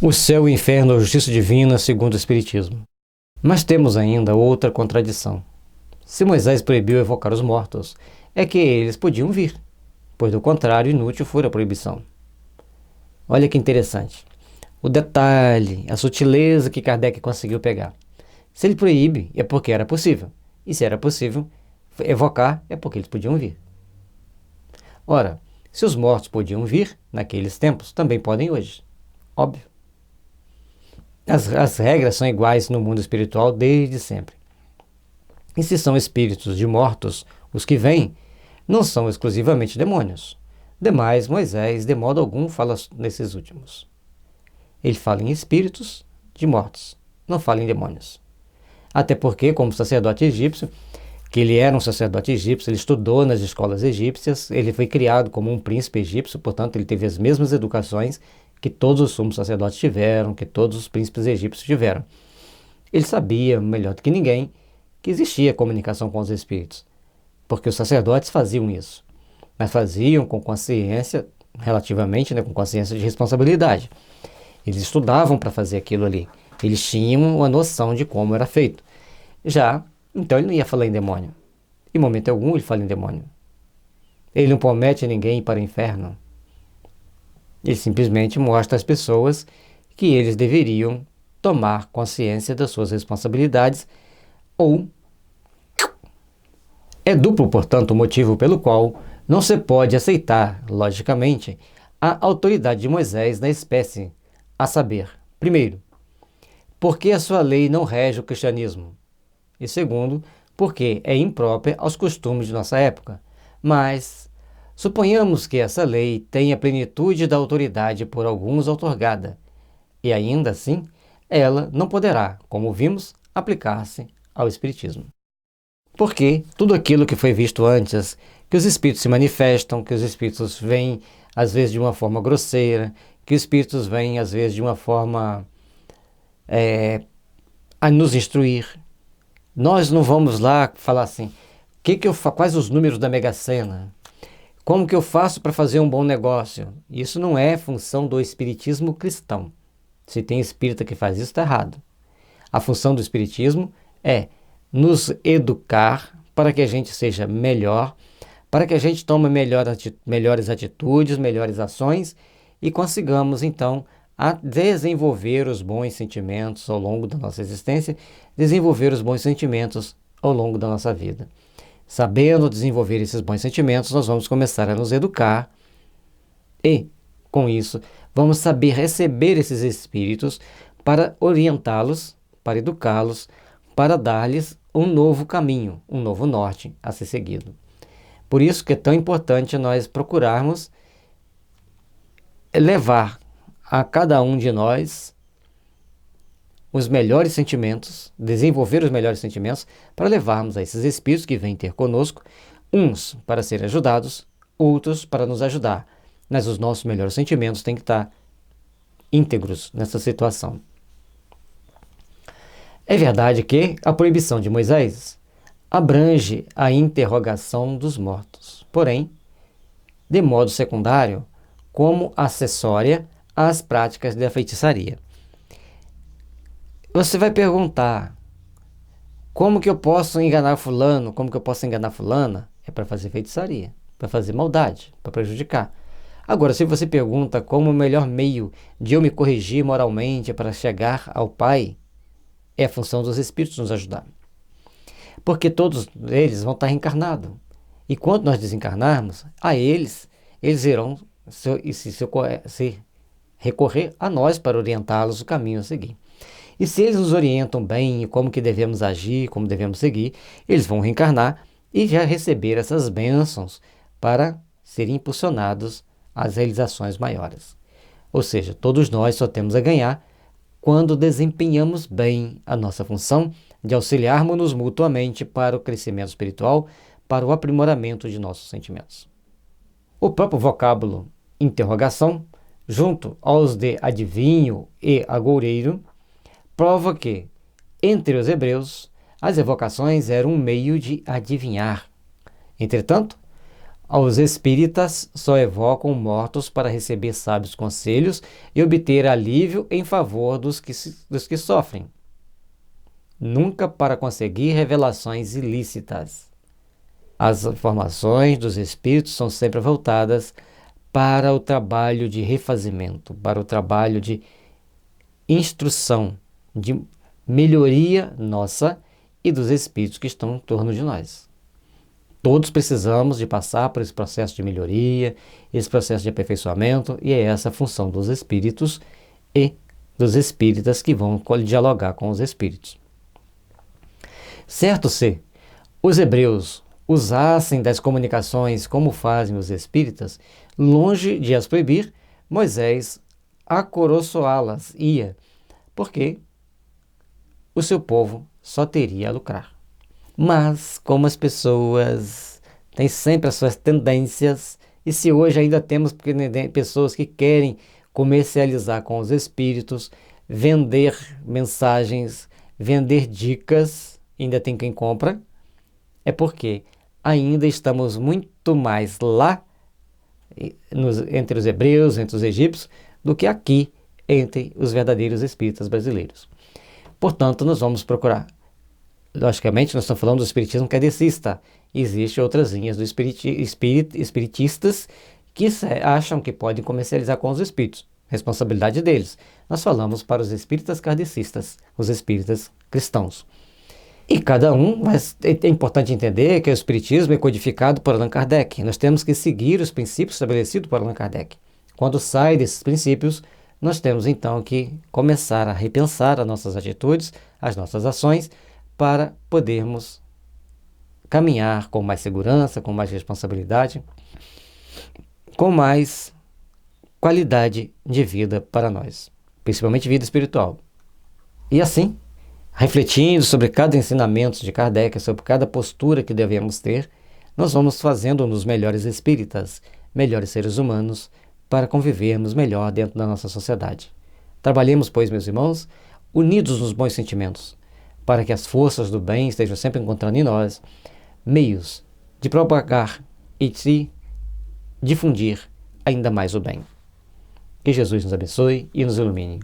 O céu e o inferno, a justiça divina, segundo o Espiritismo. Mas temos ainda outra contradição. Se Moisés proibiu evocar os mortos, é que eles podiam vir, pois do contrário, inútil fora a proibição. Olha que interessante. O detalhe, a sutileza que Kardec conseguiu pegar. Se ele proíbe, é porque era possível. E se era possível evocar, é porque eles podiam vir. Ora, se os mortos podiam vir naqueles tempos, também podem hoje. Óbvio. As regras são iguais no mundo espiritual desde sempre. E se são espíritos de mortos, os que vêm, não são exclusivamente demônios. Demais, Moisés, de modo algum, fala nesses últimos. Ele fala em espíritos de mortos, não fala em demônios. Até porque, como sacerdote egípcio, que ele era um sacerdote egípcio, ele estudou nas escolas egípcias, ele foi criado como um príncipe egípcio, portanto, ele teve as mesmas educações que todos os sumos sacerdotes tiveram, que todos os príncipes egípcios tiveram. Ele sabia, melhor do que ninguém, que existia comunicação com os espíritos, porque os sacerdotes faziam isso, mas faziam com consciência, relativamente, com consciência de responsabilidade. Eles estudavam para fazer aquilo ali, eles tinham uma noção de como era feito. Então ele não ia falar em demônio. Em momento algum ele fala em demônio. Ele não promete ninguém para o inferno. Ele simplesmente mostra às pessoas que eles deveriam tomar consciência das suas responsabilidades, ou é duplo, portanto, o motivo pelo qual não se pode aceitar, logicamente, a autoridade de Moisés na espécie, a saber, primeiro, porque a sua lei não rege o cristianismo, e segundo, porque é imprópria aos costumes de nossa época. Mas suponhamos que essa lei tenha plenitude da autoridade por alguns outorgada, e ainda assim, ela não poderá, como vimos, aplicar-se ao Espiritismo. Porque tudo aquilo que foi visto antes, que os espíritos se manifestam, que os espíritos vêm às vezes de uma forma grosseira, que os espíritos vêm às vezes de uma forma a nos instruir. Nós não vamos lá falar assim, quais os números da Mega Sena? Como que eu faço para fazer um bom negócio? Isso não é função do espiritismo cristão. Se tem espírita que faz isso, está errado. A função do espiritismo é nos educar para que a gente seja melhor, para que a gente tome melhores atitudes, melhores ações e consigamos, então, a desenvolver os bons sentimentos ao longo da nossa existência, desenvolver os bons sentimentos ao longo da nossa vida. Sabendo desenvolver esses bons sentimentos, nós vamos começar a nos educar e, com isso, vamos saber receber esses espíritos para orientá-los, para educá-los, para dar-lhes um novo caminho, um novo norte a ser seguido. Por isso que é tão importante nós procurarmos levar a cada um de nós os melhores sentimentos, desenvolver os melhores sentimentos para levarmos a esses espíritos que vêm ter conosco, uns para serem ajudados, outros para nos ajudar. Mas os nossos melhores sentimentos têm que estar íntegros nessa situação. É verdade que a proibição de Moisés abrange a interrogação dos mortos, porém, de modo secundário, como acessória às práticas da feitiçaria. Você vai perguntar, como que eu posso enganar fulano, como que eu posso enganar fulana? É para fazer feitiçaria, para fazer maldade, para prejudicar. Agora, se você pergunta como o melhor meio de eu me corrigir moralmente para chegar ao Pai, é a função dos espíritos nos ajudar. Porque todos eles vão estar reencarnados. E quando nós desencarnarmos, eles irão se recorrer a nós para orientá-los o caminho a seguir. E se eles nos orientam bem como que devemos agir, como devemos seguir, eles vão reencarnar e já receber essas bênçãos para serem impulsionados às realizações maiores. Ou seja, todos nós só temos a ganhar quando desempenhamos bem a nossa função de auxiliarmos-nos mutuamente para o crescimento espiritual, para o aprimoramento de nossos sentimentos. O próprio vocábulo interrogação, junto aos de adivinho e agoureiro, prova que, entre os hebreus, as evocações eram um meio de adivinhar. Entretanto, Os espíritas só evocam mortos para receber sábios conselhos e obter alívio em favor dos que sofrem, nunca para conseguir revelações ilícitas. As informações dos espíritos são sempre voltadas para o trabalho de refazimento, para o trabalho de instrução, de melhoria nossa e dos espíritos que estão em torno de nós. Todos precisamos de passar por esse processo de melhoria, esse processo de aperfeiçoamento, e é essa a função dos espíritos e dos espíritas que vão dialogar com os espíritos. Certo se os hebreus usassem das comunicações como fazem os espíritas, longe de as proibir, Moisés acoroçoá-las ia, porque o seu povo só teria a lucrar. Mas, como as pessoas têm sempre as suas tendências, e se hoje ainda temos pessoas que querem comercializar com os espíritos, vender mensagens, vender dicas, ainda tem quem compra, é porque ainda estamos muito mais lá entre os hebreus, entre os egípcios, do que aqui entre os verdadeiros espíritas brasileiros. Portanto, nós vamos procurar. Logicamente, nós estamos falando do espiritismo kardecista. Existem outras linhas do espiritistas que acham que podem comercializar com os espíritos. Responsabilidade deles. Nós falamos para os espíritas kardecistas, os espíritas cristãos. E cada um, mas é importante entender que o espiritismo é codificado por Allan Kardec. Nós temos que seguir os princípios estabelecidos por Allan Kardec. Quando sai desses princípios, nós temos então que começar a repensar as nossas atitudes, as nossas ações, para podermos caminhar com mais segurança, com mais responsabilidade, com mais qualidade de vida para nós, principalmente vida espiritual. E assim, refletindo sobre cada ensinamento de Kardec, sobre cada postura que devemos ter, nós vamos fazendo-nos melhores espíritas, melhores seres humanos, para convivermos melhor dentro da nossa sociedade. Trabalhemos, pois, meus irmãos, unidos nos bons sentimentos, para que as forças do bem estejam sempre encontrando em nós meios de propagar e de difundir ainda mais o bem. Que Jesus nos abençoe e nos ilumine.